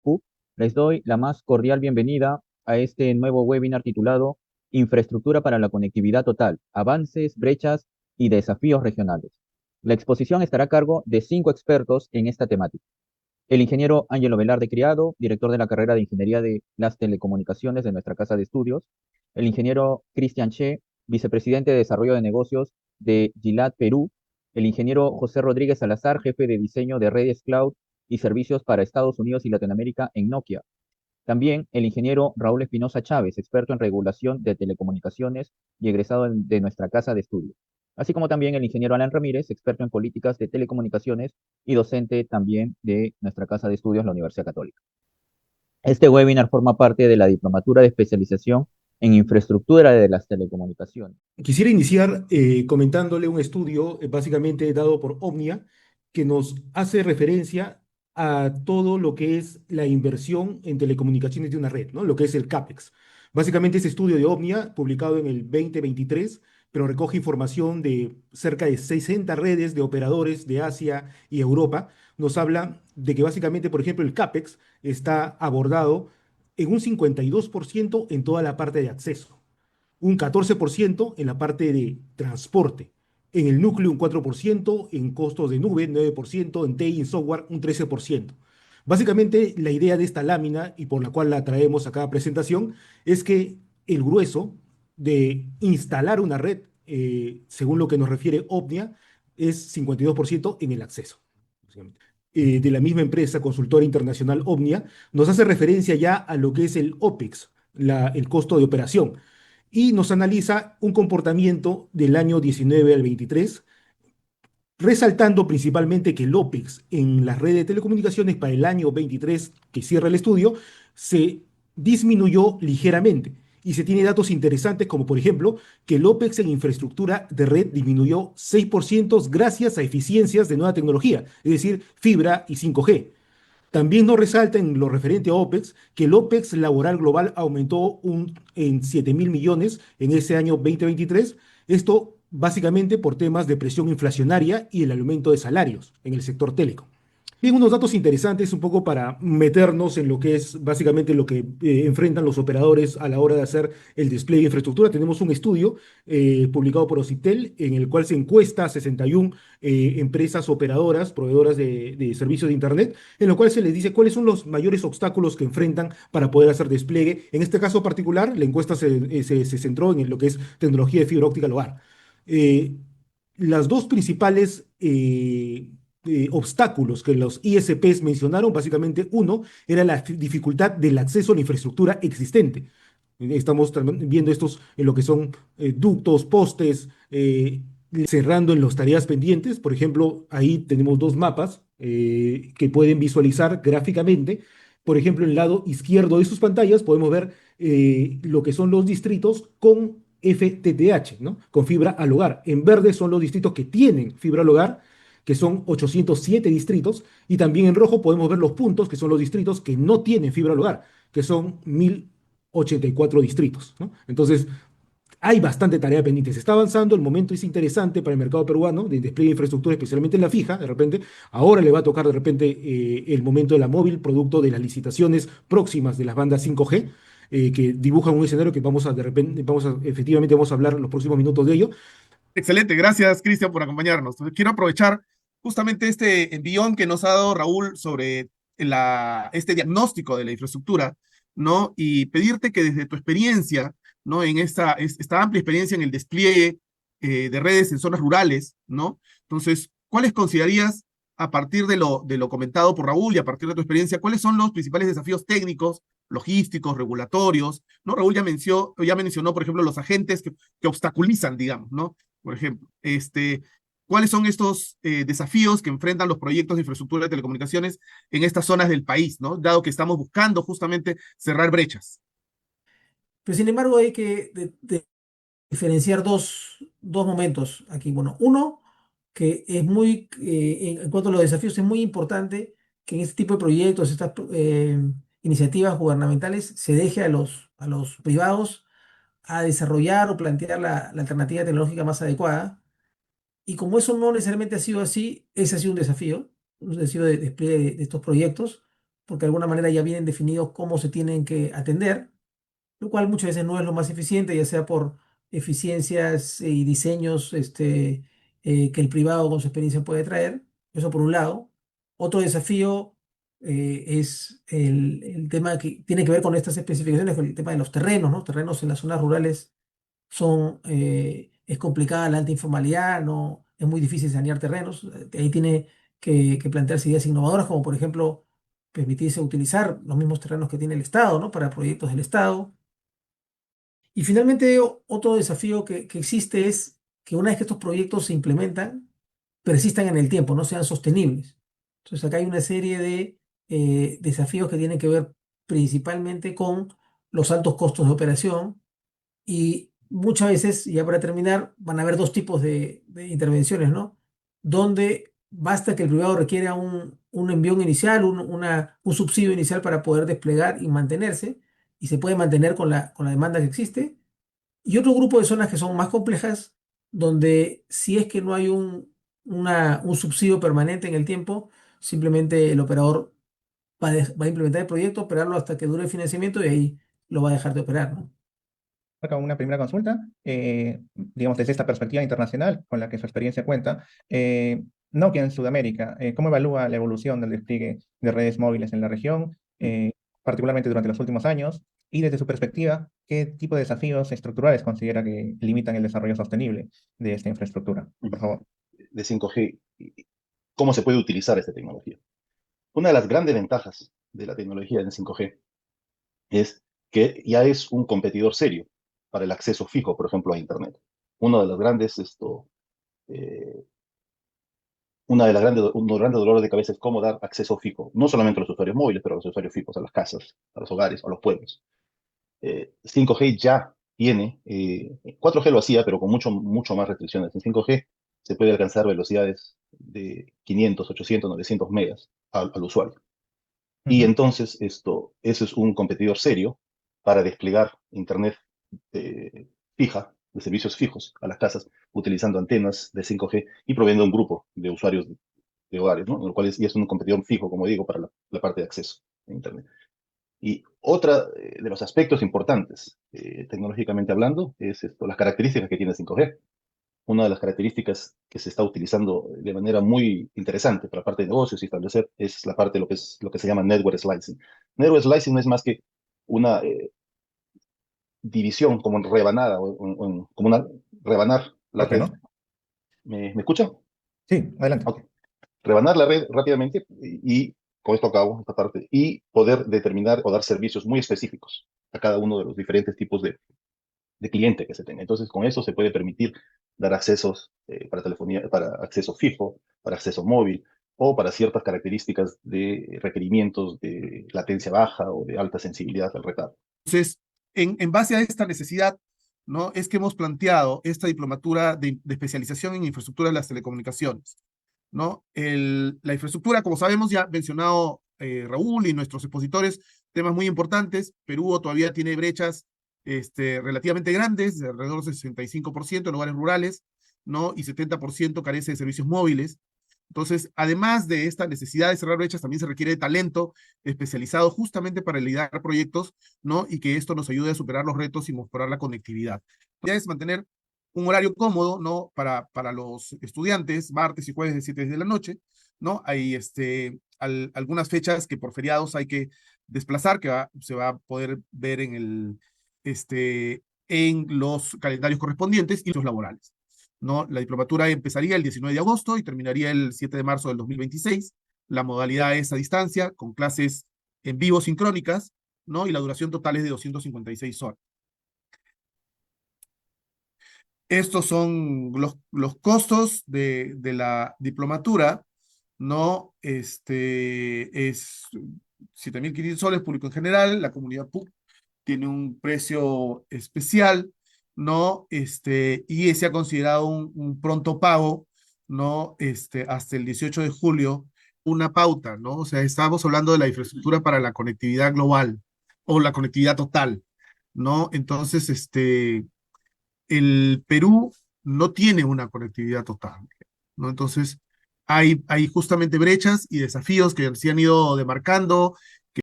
CUP, les doy la más cordial bienvenida a este nuevo webinar titulado Infraestructura para la conectividad total, avances, brechas y desafíos regionales. La exposición estará a cargo de 5 expertos en esta temática. El ingeniero Ángelo Velarde Criado, director de la carrera de Ingeniería de las Telecomunicaciones de nuestra Casa de Estudios. El ingeniero Cristian Che, vicepresidente de Desarrollo de Negocios de Gilat Perú. El ingeniero José Rodríguez Salazar, jefe de diseño de redes cloud y servicios para Estados Unidos y Latinoamérica en Nokia. También el ingeniero Raúl Espinosa Chávez, experto en regulación de telecomunicaciones y egresado de nuestra Casa de Estudios. Así como también el ingeniero Alan Ramírez, experto en políticas de telecomunicaciones y docente también de nuestra Casa de Estudios, la Universidad Católica. Este webinar forma parte de la Diplomatura de Especialización en Infraestructura de las Telecomunicaciones. Quisiera iniciar comentándole un estudio básicamente dado por Omnia que nos hace referencia a todo lo que es la inversión en telecomunicaciones de una red, ¿no? Lo que es el CAPEX. Básicamente ese estudio de Omnia, publicado en el 2023, pero recoge información de cerca de 60 redes de operadores de Asia y Europa, nos habla de que básicamente, por ejemplo, el CAPEX está abordado en un 52% en toda la parte de acceso, un 14% en la parte de transporte, en el núcleo un 4%, en costos de nube 9%, en TI y software un 13%. Básicamente, la idea de esta lámina, y por la cual la traemos a cada presentación, es que el grueso de instalar una red, según lo que nos refiere Omnia, es 52% en el acceso. De la misma empresa consultora internacional Omnia, nos hace referencia ya a lo que es el OPEX, el costo de operación, y nos analiza un comportamiento del año 19 al 23, resaltando principalmente que el OPEX en las redes de telecomunicaciones para el año 23, que cierra el estudio, se disminuyó ligeramente. Y se tiene datos interesantes como, por ejemplo, que el OPEX en infraestructura de red disminuyó 6% gracias a eficiencias de nueva tecnología, es decir, fibra y 5G. También nos resalta en lo referente a OPEX que el OPEX laboral global aumentó en 7.000 millones en ese año 2023. Esto básicamente por temas de presión inflacionaria y el aumento de salarios en el sector técnico. Bien, unos datos interesantes un poco para meternos en lo que es básicamente lo que enfrentan los operadores a la hora de hacer el despliegue de infraestructura. Tenemos un estudio publicado por Ocitel en el cual se encuesta a 61 empresas operadoras, proveedoras de servicios de Internet, en lo cual se les dice cuáles son los mayores obstáculos que enfrentan para poder hacer despliegue. En este caso particular, la encuesta se centró en lo que es tecnología de fibra óptica al hogar. Eh, las dos principales obstáculos que los ISPs mencionaron, básicamente uno era la dificultad del acceso a la infraestructura existente. Estamos viendo estos en lo que son ductos, postes, cerrando en las tareas pendientes. Por ejemplo, ahí tenemos dos mapas que pueden visualizar gráficamente. Por ejemplo, en el lado izquierdo de sus pantallas podemos ver lo que son los distritos con FTTH, ¿no? Con fibra al hogar. En verde son los distritos que tienen fibra al hogar, que son 807 distritos, y también en rojo podemos ver los puntos, que son los distritos que no tienen fibra al hogar, que son 1.084 distritos, ¿no? Entonces, hay bastante tarea pendiente. Se está avanzando, el momento es interesante para el mercado peruano de despliegue de infraestructura, especialmente en la fija, de repente. Ahora le va a tocar de repente el momento de la móvil, producto de las licitaciones próximas de las bandas 5G, que dibujan un escenario que vamos a, de repente, efectivamente vamos a hablar en los próximos minutos de ello. Excelente, gracias Cristian por acompañarnos. Entonces, quiero aprovechar justamente este envión que nos ha dado Raúl sobre este diagnóstico de la infraestructura, ¿no? Y pedirte que desde tu experiencia, ¿no? En esta amplia experiencia en el despliegue de redes en zonas rurales, ¿no? Entonces, ¿cuáles considerarías, a partir de lo comentado por Raúl y a partir de tu experiencia, cuáles son los principales desafíos técnicos, logísticos, regulatorios, ¿no? Raúl ya mencionó, por ejemplo, los agentes que obstaculizan, digamos, ¿no? Por ejemplo, ¿cuáles son estos desafíos que enfrentan los proyectos de infraestructura de telecomunicaciones en estas zonas del país, ¿no? Dado que estamos buscando justamente cerrar brechas. Pero sin embargo, hay que diferenciar dos momentos aquí. Bueno, uno, que es en cuanto a los desafíos, es muy importante que en este tipo de proyectos, estas iniciativas gubernamentales, se deje a los privados a desarrollar o plantear la alternativa tecnológica más adecuada. Y como eso no necesariamente ha sido así, ese ha sido un desafío de despliegue de estos proyectos, porque de alguna manera ya vienen definidos cómo se tienen que atender, lo cual muchas veces no es lo más eficiente, ya sea por eficiencias y diseños que el privado con su experiencia puede traer. Eso por un lado. Otro desafío es el tema que tiene que ver con estas especificaciones, con el tema de los terrenos, ¿no? Terrenos en las zonas rurales es complicada la alta informalidad, no, es muy difícil sanear terrenos. Ahí tiene que plantearse ideas innovadoras, como por ejemplo permitirse utilizar los mismos terrenos que tiene el Estado, ¿no? Para proyectos del Estado. Y finalmente, otro desafío que existe es que una vez que estos proyectos se implementan, persistan en el tiempo, no sean sostenibles. Entonces, acá hay una serie de desafíos que tienen que ver principalmente con los altos costos de operación y muchas veces, ya para terminar, van a haber dos tipos de intervenciones, ¿no? Donde basta que el privado requiera un envión inicial, un subsidio inicial para poder desplegar y mantenerse, y se puede mantener con la demanda que existe. Y otro grupo de zonas que son más complejas, donde si es que no hay un subsidio permanente en el tiempo, simplemente el operador va a implementar el proyecto, operarlo hasta que dure el financiamiento y ahí lo va a dejar de operar, ¿no? Acá una primera consulta, digamos, desde esta perspectiva internacional con la que su experiencia cuenta, Nokia en Sudamérica, ¿cómo evalúa la evolución del despliegue de redes móviles en la región, particularmente durante los últimos años? Y desde su perspectiva, ¿qué tipo de desafíos estructurales considera que limitan el desarrollo sostenible de esta infraestructura? Por favor. De 5G, ¿cómo se puede utilizar esta tecnología? Una de las grandes ventajas de la tecnología en 5G es que ya es un competidor serio para el acceso fijo, por ejemplo, a Internet. Uno de los grandes, eh, uno de los grandes dolores de cabeza es cómo dar acceso fijo, no solamente a los usuarios móviles, pero a los usuarios fijos, a las casas, a los hogares, a los pueblos. 5G ya tiene, 4G lo hacía, pero con mucho más restricciones. En 5G se puede alcanzar velocidades de 500, 800, 900 megas al usuario. Y entonces eso es un competidor serio para desplegar Internet fija, de servicios fijos a las casas, utilizando antenas de 5G y proveyendo un grupo de usuarios de hogares, ¿no? Lo cual es un competidor fijo, como digo, para la parte de acceso a Internet. Y otra de los aspectos importantes, tecnológicamente hablando, es las características que tiene 5G. Una de las características que se está utilizando de manera muy interesante para la parte de negocios y establecer es la parte de lo que se llama network slicing. Network slicing no es más que una división, como rebanada, como una rebanar la Corte, red. ¿no? ¿Me escuchan? Sí, adelante. Ok. Rebanar la red rápidamente y con esto acabo esta parte, y poder determinar o dar servicios muy específicos a cada uno de los diferentes tipos de cliente que se tenga. Entonces, con eso se puede permitir dar accesos para telefonía, para acceso fijo, para acceso móvil, o para ciertas características de requerimientos de latencia baja o de alta sensibilidad al recargo. Entonces, en base a esta necesidad, ¿no? Es que hemos planteado esta diplomatura de especialización en infraestructura de las telecomunicaciones, ¿no? La infraestructura, como sabemos, ya ha mencionado Raúl y nuestros expositores, temas muy importantes. Perú todavía tiene brechas relativamente grandes, de alrededor del 65% en lugares rurales, ¿no? Y 70% carece de servicios móviles. Entonces, además de esta necesidad de cerrar brechas, también se requiere de talento especializado justamente para liderar proyectos, ¿no? Y que esto nos ayude a superar los retos y mejorar la conectividad. Ya es mantener un horario cómodo, ¿no? Para los estudiantes, martes y jueves de 7 de la noche, ¿no? Hay algunas fechas que por feriados hay que desplazar, que se va a poder ver en los calendarios correspondientes y los laborales, ¿no? La diplomatura empezaría el 19 de agosto y terminaría el 7 de marzo del 2026. La modalidad es a distancia, con clases en vivo sincrónicas, ¿no? Y la duración total es de 256 horas. Estos son los costos de la diplomatura, ¿no? Es 7.500 soles público en general, la comunidad PUC tiene un precio especial, ¿no? Y se ha considerado un pronto pago, ¿no? Hasta el 18 de julio, una pauta, ¿no? O sea, estamos hablando de la infraestructura para la conectividad global o la conectividad total, ¿no? Entonces, el Perú no tiene una conectividad total, ¿no? Entonces, hay justamente brechas y desafíos que se han ido demarcando